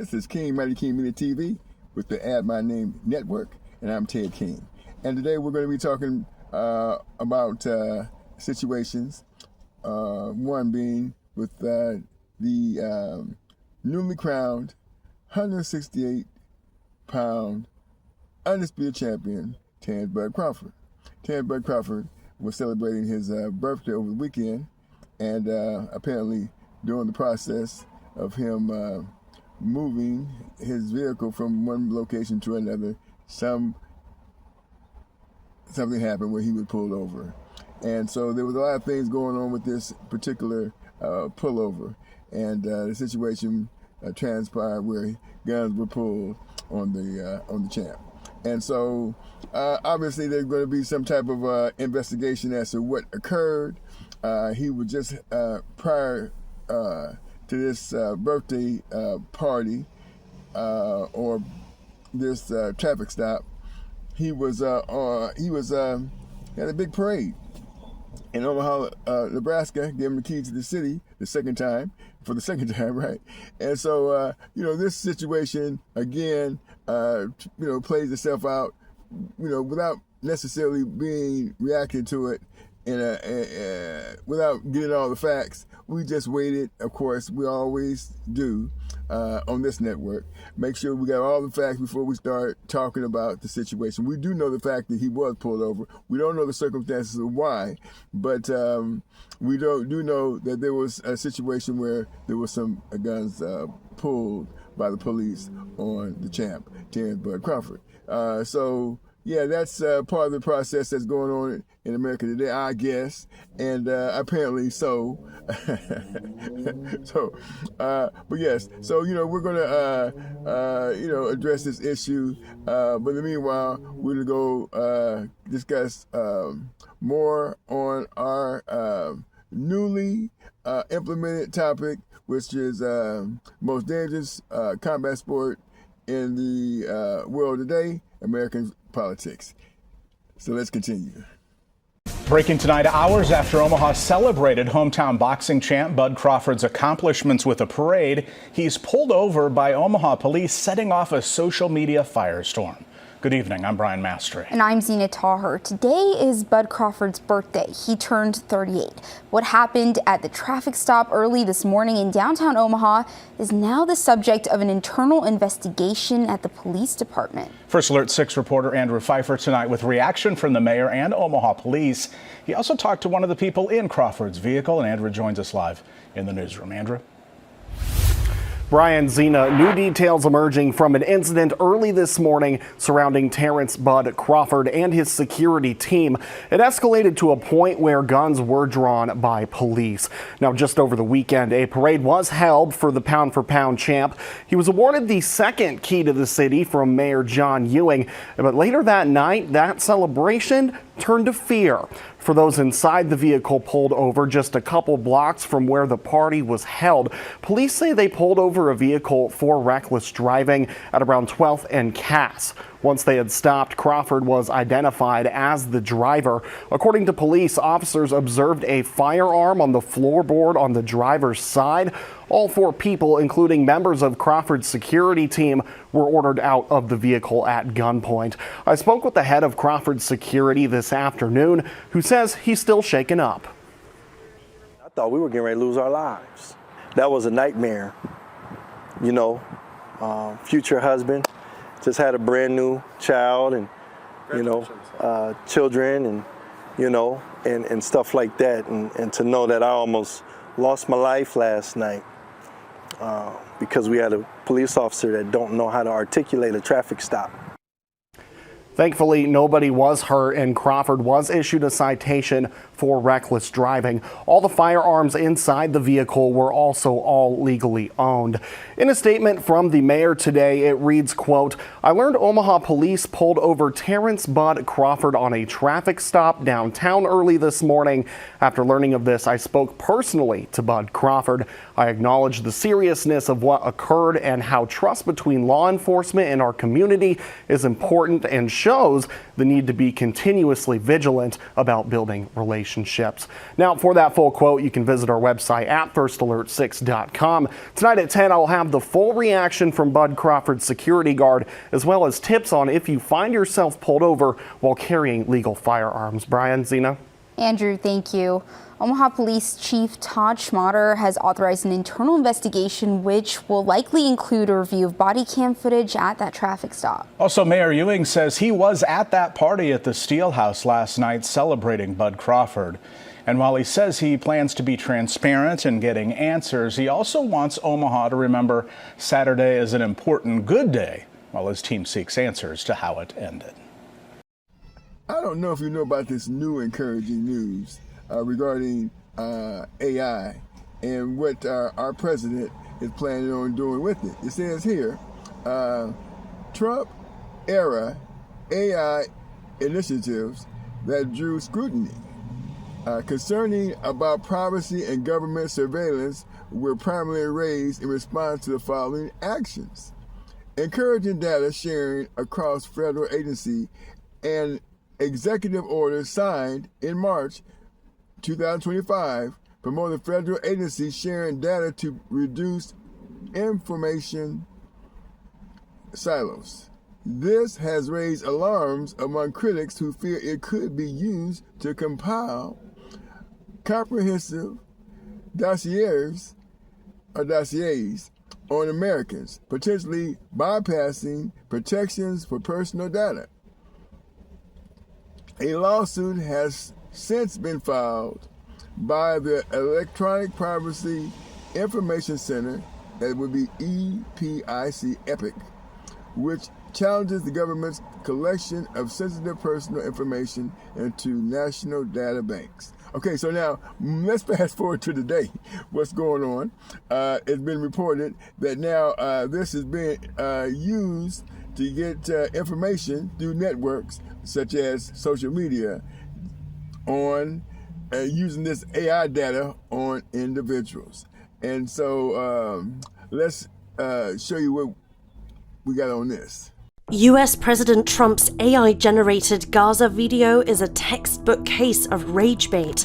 This is King, Mighty King Media TV with the Add My Name Network, and I'm Ted King. And today we're going to be talking about situations, one being with the newly crowned 168-pound undisputed champion, Terrence Crawford. Terrence Crawford was celebrating his birthday over the weekend, and apparently during the process of him moving his vehicle from one location to another, something happened where he was pulled over. And so there was a lot of things going on with this particular pullover, and the situation transpired where guns were pulled on the champ. And so obviously there's going to be some type of investigation as to what occurred. He was just prior to this birthday party or this traffic stop. He had a big parade in Omaha, Nebraska. Gave him the key to the city for the second time, right? And so this situation again plays itself out, without necessarily being reacted to it without getting all the facts. We just waited, of course, we always do on this network. Make sure we got all the facts before we start talking about the situation. We do know the fact that he was pulled over. We don't know the circumstances of why, but we do know that there was a situation where there was some guns pulled by the police on the champ, Terrence Crawford. Yeah, that's part of the process that's going on in America today, I guess, and apparently so. But yes, so we're gonna address this issue. But in the meanwhile, we're gonna go discuss more on our newly implemented topic, which is most dangerous combat sport in the world today, American politics. So let's continue. Breaking tonight, hours after Omaha celebrated hometown boxing champ Bud Crawford's accomplishments with a parade, he's pulled over by Omaha police, setting off a social media firestorm. Good evening, I'm Brian Mastry. And I'm Zena Taher. Today is Bud Crawford's birthday. He turned 38. What happened at the traffic stop early this morning in downtown Omaha is now the subject of an internal investigation at the police department. First Alert 6 reporter Andrew Pfeiffer tonight with reaction from the mayor and Omaha police. He also talked to one of the people in Crawford's vehicle, and Andrew joins us live in the newsroom. Andrew? Brian, Zena, new details emerging from an incident early this morning surrounding Terrence Bud Crawford and his security team. It escalated to a point where guns were drawn by police. Now, just over the weekend, a parade was held for the pound-for-pound champ. He was awarded the second key to the city from Mayor John Ewing. But later that night, that celebration turned to fear for those inside the vehicle pulled over just a couple blocks from where the party was held. Police say they pulled over a vehicle for reckless driving at around 12th and Cass. Once they had stopped, Crawford was identified as the driver. According to police, officers observed a firearm on the floorboard on the driver's side. All four people, including members of Crawford's security team, were ordered out of the vehicle at gunpoint. I spoke with the head of Crawford's security this afternoon, who says he's still shaken up. I thought we were getting ready to lose our lives. That was a nightmare. Future husband, just had a brand new child and, children and, and stuff like that. And to know that I almost lost my life last night because we had a police officer that don't know how to articulate a traffic stop. Thankfully, nobody was hurt, and Crawford was issued a citation for reckless driving. All the firearms inside the vehicle were also all legally owned. In a statement from the mayor today, it reads, quote, "I learned Omaha police pulled over Terrence Bud Crawford on a traffic stop downtown early this morning. After learning of this, I spoke personally to Bud Crawford. I acknowledge the seriousness of what occurred and how trust between law enforcement and our community is important and should shows the need to be continuously vigilant about building relationships. Now, for that full quote, you can visit our website at firstalert6.com. Tonight at 10, I'll have the full reaction from Bud Crawford's security guard, as well as tips on if you find yourself pulled over while carrying legal firearms. Brian, Zena? Andrew, thank you. Omaha Police Chief Todd Schmatter has authorized an internal investigation which will likely include a review of body cam footage at that traffic stop. Also, Mayor Ewing says he was at that party at the Steelhouse last night celebrating Bud Crawford. And while he says he plans to be transparent in getting answers, he also wants Omaha to remember Saturday is an important good day while his team seeks answers to how it ended. I don't know if you know about this new encouraging news regarding AI and what our president is planning on doing with it. It says here, Trump-era AI initiatives that drew scrutiny concerning about privacy and government surveillance were primarily raised in response to the following actions. Encouraging data sharing across federal agency and executive orders signed in March 2025 promoting federal agencies sharing data to reduce information silos. This has raised alarms among critics who fear it could be used to compile comprehensive dossiers on Americans, potentially bypassing protections for personal data. A lawsuit has since been filed by the Electronic Privacy Information Center, that would be EPIC, which challenges the government's collection of sensitive personal information into national data banks. Okay, so now let's fast forward to today. What's going on? It's been reported that now this is being used to get information through networks such as social media on using this AI data on individuals. And so let's show you what we got on this. US President Trump's AI-generated Gaza video is a textbook case of rage bait.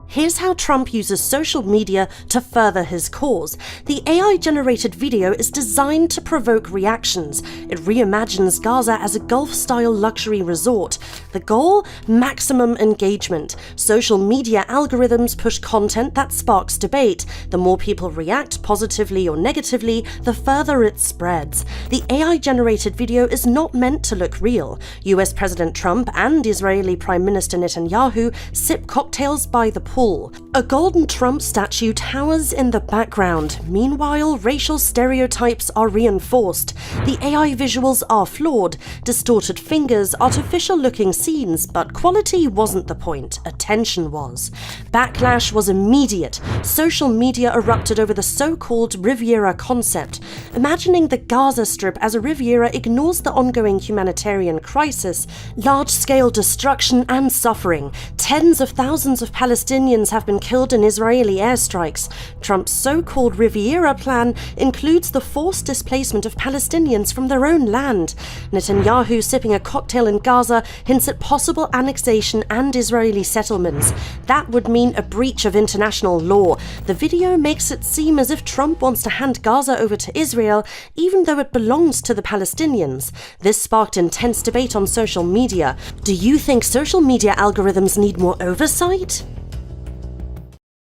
Here's how Trump uses social media to further his cause. The AI-generated video is designed to provoke reactions. It reimagines Gaza as a Gulf-style luxury resort. The goal? Maximum engagement. Social media algorithms push content that sparks debate. The more people react positively or negatively, the further it spreads. The AI-generated video is not meant to look real. US President Trump and Israeli Prime Minister Netanyahu sip cocktails by the pool. A golden Trump statue towers in the background. Meanwhile, racial stereotypes are reinforced. The AI visuals are flawed, distorted fingers, artificial-looking scenes, but quality wasn't the point. Attention was. Backlash was immediate. Social media erupted over the so-called Riviera concept. Imagining the Gaza Strip as a Riviera ignores the ongoing humanitarian crisis, large-scale destruction and suffering. Tens of thousands of Palestinians have been killed in Israeli airstrikes. Trump's so-called Riviera plan includes the forced displacement of Palestinians from their own land. Netanyahu, sipping a cocktail in Gaza, hints at possible annexation and Israeli settlements. That would mean a breach of international law. The video makes it seem as if Trump wants to hand Gaza over to Israel, even though it belongs to the Palestinians. This sparked intense debate on social media. Do you think social media algorithms need more oversight?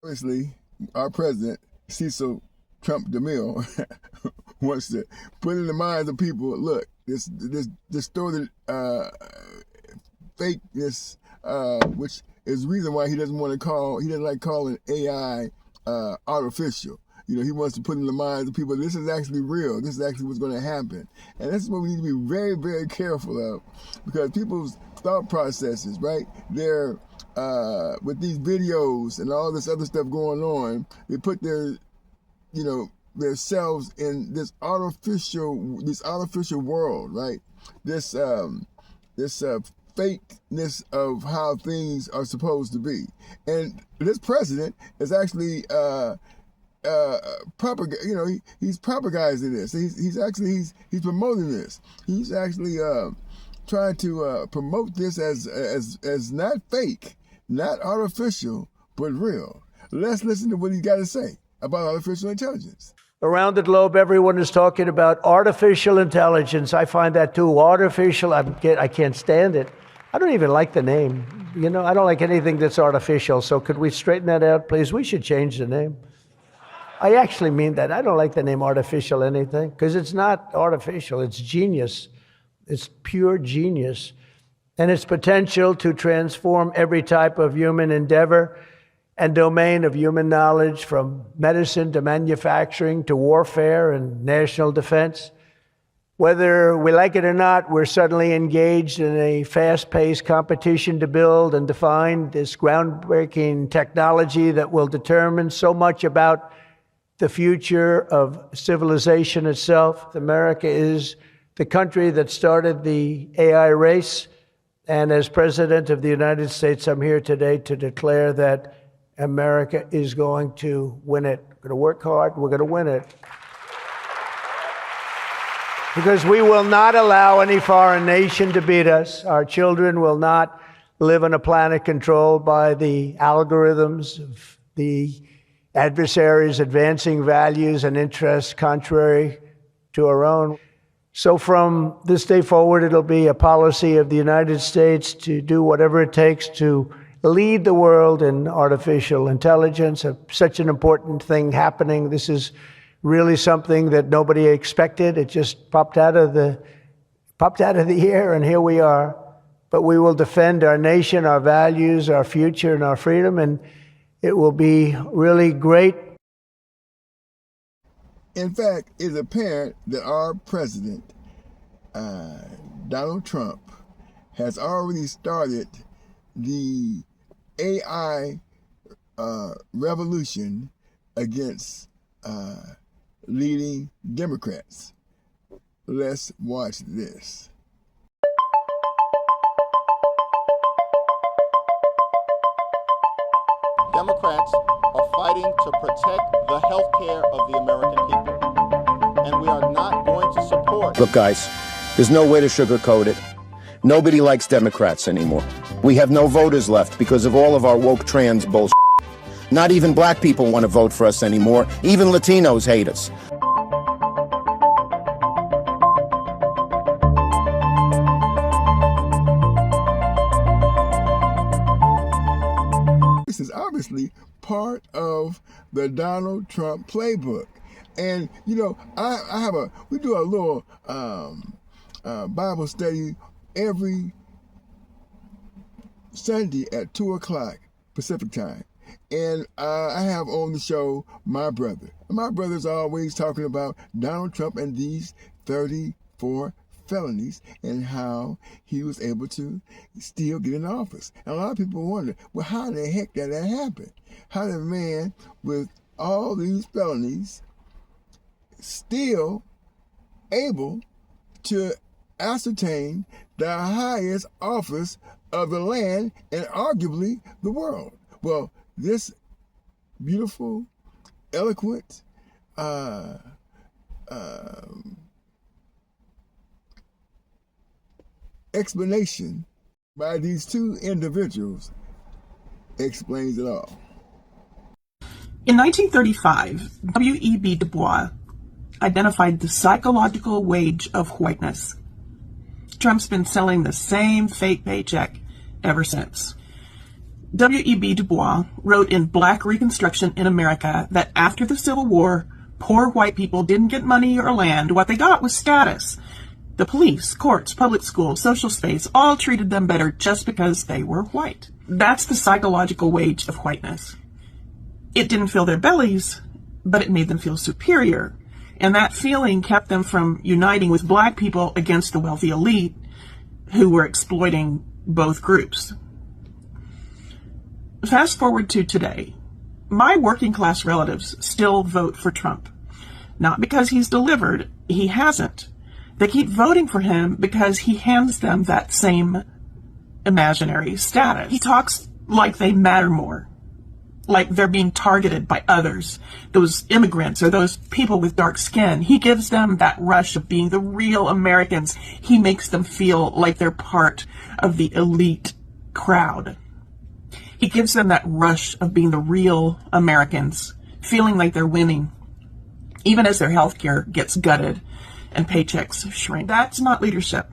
Obviously, our president, Cecil Trump DeMille, wants to put in the minds of people, look, this distorted fakeness, which is the reason why he doesn't like calling AI artificial. You know, he wants to put in the minds of people, this is actually real, this is actually what's going to happen. And this is what we need to be very, very careful of, because people's thought processes, right, they're with these videos and all this other stuff going on, they put their, themselves in this artificial world, right? This fakeness of how things are supposed to be. And this president is actually he's propagandizing this. He's promoting this. He's actually trying to promote this as not fake, not artificial, but real. Let's listen to what he's got to say about artificial intelligence. Around the globe, everyone is talking about artificial intelligence. I find that too artificial. I can't stand it. I don't even like the name. You know, I don't like anything that's artificial. So could we straighten that out, please? We should change the name. I actually mean that. I don't like the name artificial anything because it's not artificial. It's genius. It's pure genius. And its potential to transform every type of human endeavor and domain of human knowledge, from medicine to manufacturing to warfare and national defense. Whether we like it or not, we're suddenly engaged in a fast-paced competition to build and define this groundbreaking technology that will determine so much about the future of civilization itself. America is the country that started the AI race, and as President of the United States, I'm here today to declare that America is going to win it. We're going to work hard. We're going to win it. Because we will not allow any foreign nation to beat us. Our children will not live on a planet controlled by the algorithms of the adversaries advancing values and interests contrary to our own. So from this day forward, it'll be a policy of the United States to do whatever it takes to lead the world in artificial intelligence, such an important thing happening. This is really something that nobody expected. It just popped out of the air, and here we are. But we will defend our nation, our values, our future, and our freedom, and it will be really great. In fact, it's apparent that our president, Donald Trump, has already started the AI revolution against leading Democrats. Let's watch this. Democrats are fighting to protect the health care of the American people, and we are not going to support. Look, guys, there's no way to sugarcoat it. Nobody likes Democrats anymore. We have no voters left because of all of our woke trans bullshit. Not even black people want to vote for us anymore. Even Latinos hate us. This is obviously part of the Donald Trump playbook. And, you know, we do a little Bible study every Sunday at 2 o'clock Pacific time. And I have on the show my brother. My brother's always talking about Donald Trump and these 34 felonies and how he was able to still get in office. And a lot of people wonder, well, how the heck did that happen? How did a man with all these felonies still able to ascertain the highest office of the land and arguably the world? Well, this beautiful, eloquent, explanation by these two individuals explains it all. In 1935, W.E.B. Du Bois identified the psychological wage of whiteness. Trump's been selling the same fake paycheck ever since. W.E.B. Du Bois wrote in Black Reconstruction in America that after the Civil War, poor white people didn't get money or land. What they got was status. The police, courts, public schools, social space all treated them better just because they were white. That's the psychological wage of whiteness. It didn't fill their bellies, but it made them feel superior. And that feeling kept them from uniting with black people against the wealthy elite who were exploiting both groups. Fast forward to today. My working class relatives still vote for Trump. Not because he's delivered, he hasn't. They keep voting for him because he hands them that same imaginary status. He talks like they matter more. like they're being targeted by others, those immigrants or those people with dark skin. He gives them that rush of being the real Americans. He makes them feel like they're part of the elite crowd. He gives them that rush of being the real Americans, feeling like they're winning, even as their health care gets gutted and paychecks shrink. That's not leadership.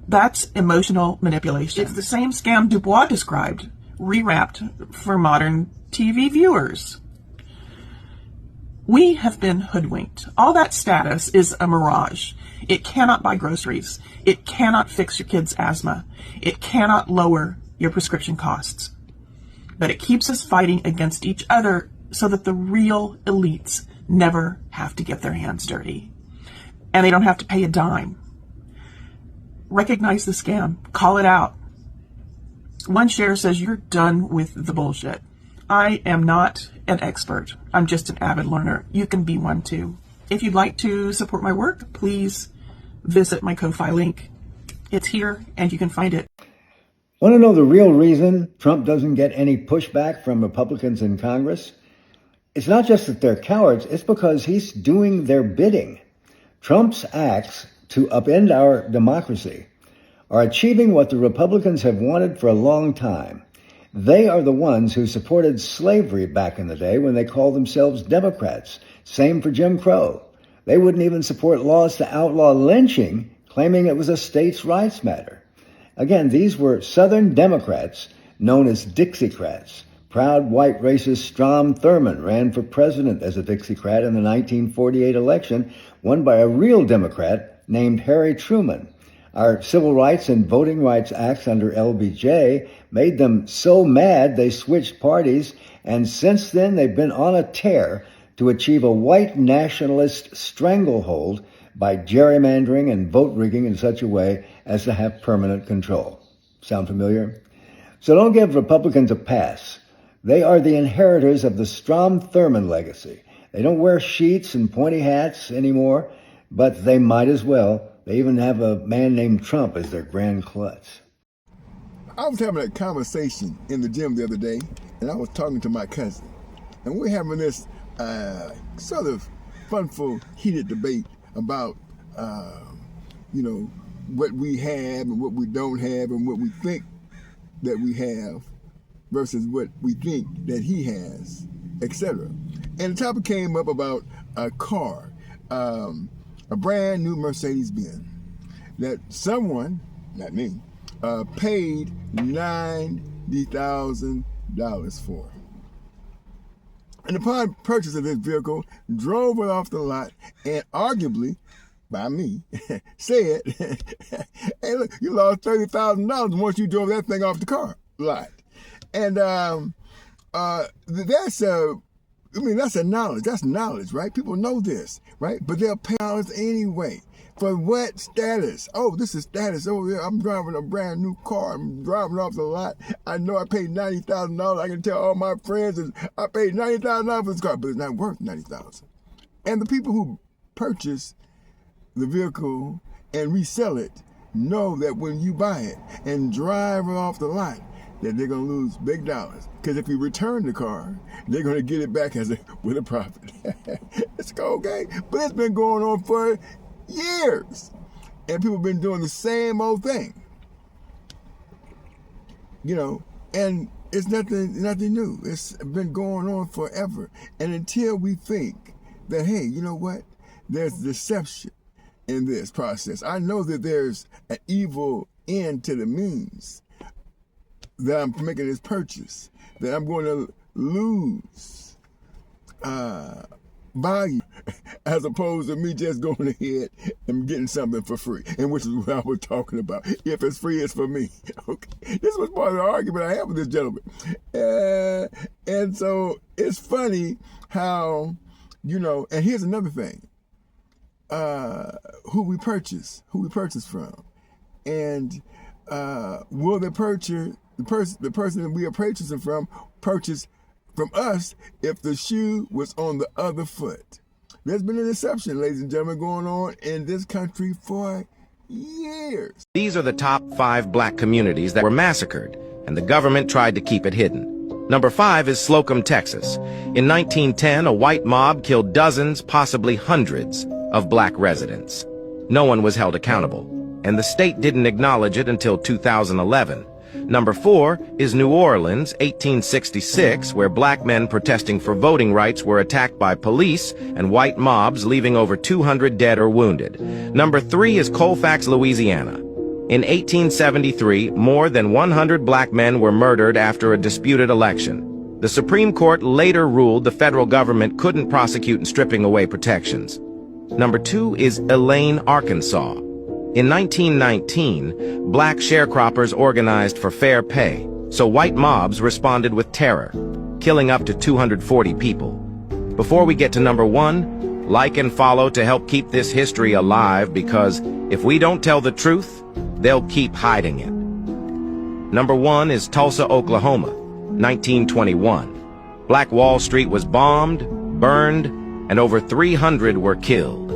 That's emotional manipulation. It's the same scam Dubois described, rewrapped for modern TV viewers. We have been hoodwinked. All that status is a mirage. It cannot buy groceries. It cannot fix your kid's asthma. It cannot lower your prescription costs. But it keeps us fighting against each other so that the real elites never have to get their hands dirty. And they don't have to pay a dime. Recognize the scam. Call it out. One share says you're done with the bullshit. I am not an expert. I'm just an avid learner. You can be one too. If you'd like to support my work, please visit my Ko-Fi link. It's here and you can find it. Want to know the real reason Trump doesn't get any pushback from Republicans in Congress? It's not just that they're cowards, it's because he's doing their bidding. Trump's acts to upend our democracy are achieving what the Republicans have wanted for a long time. They are the ones who supported slavery back in the day when they called themselves Democrats. Same for Jim Crow. They wouldn't even support laws to outlaw lynching, claiming it was a states' rights matter. Again, these were Southern Democrats known as Dixiecrats. Proud white racist Strom Thurmond ran for president as a Dixiecrat in the 1948 election, won by a real Democrat named Harry Truman. Our Civil Rights and Voting Rights Acts under LBJ made them so mad they switched parties, and since then they've been on a tear to achieve a white nationalist stranglehold by gerrymandering and vote rigging in such a way as to have permanent control. Sound familiar? So don't give Republicans a pass. They are the inheritors of the Strom Thurmond legacy. They don't wear sheets and pointy hats anymore, but they might as well. They even have a man named Trump as their grand klutz. I was having a conversation in the gym the other day, and I was talking to my cousin. And we're having this sort of funful, heated debate about, what we have and what we don't have and what we think that we have versus what we think that he has, etc. And the topic came up about a car, a brand new Mercedes-Benz that someone, not me, paid $90,000 for. And upon purchase of this vehicle, drove it off the lot and arguably, by me, said, hey, look, you lost $30,000 once you drove that thing off the car lot. And that's a knowledge. That's knowledge, right? People know this, right? But they'll pay dollars anyway. For what status? Oh, this is status. Oh, yeah, I'm driving a brand new car. I'm driving off the lot. I know I paid $90,000. I can tell all my friends I paid $90,000 for this car, but it's not worth $90,000. And the people who purchase the vehicle and resell it know that when you buy it and drive it off the lot, that they're going to lose big dollars. Because if you return the car, they're going to get it back with a profit. It's okay. But it's been going on for years. And people have been doing the same old thing. And it's nothing new. It's been going on forever. And until we think that, hey, you know what? There's deception in this process. I know that there's an evil end to the means that I'm making this purchase, that I'm going to lose value as opposed to me just going ahead and getting something for free, and which is what I was talking about. If it's free, it's for me. Okay, this was part of the argument I had with this gentleman. And so it's funny how, and here's another thing, who we purchase from. And will the person that we are purchasing from purchase from us if the shoe was on the other foot? There's been an deception, ladies and gentlemen, going on in this country for years. These are the top 5 black communities that were massacred, and the government tried to keep it hidden. Number 5 is Slocum, Texas. In 1910, a white mob killed dozens, possibly hundreds, of black residents. No one was held accountable, and the state didn't acknowledge it until 2011. Number 4 is New Orleans, 1866, where black men protesting for voting rights were attacked by police and white mobs, leaving over 200 dead or wounded. Number 3 is Colfax, Louisiana. In 1873, more than 100 black men were murdered after a disputed election. The Supreme Court later ruled the federal government couldn't prosecute in stripping away protections. Number 2 is Elaine, Arkansas. In 1919, black sharecroppers organized for fair pay, so white mobs responded with terror, killing up to 240 people. Before we get to number 1, like and follow to help keep this history alive, because if we don't tell the truth, they'll keep hiding it. Number 1 is Tulsa, Oklahoma, 1921. Black Wall Street was bombed, burned, and over 300 were killed.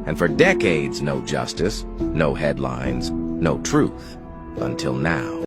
And for decades, no justice, no headlines, no truth, until now.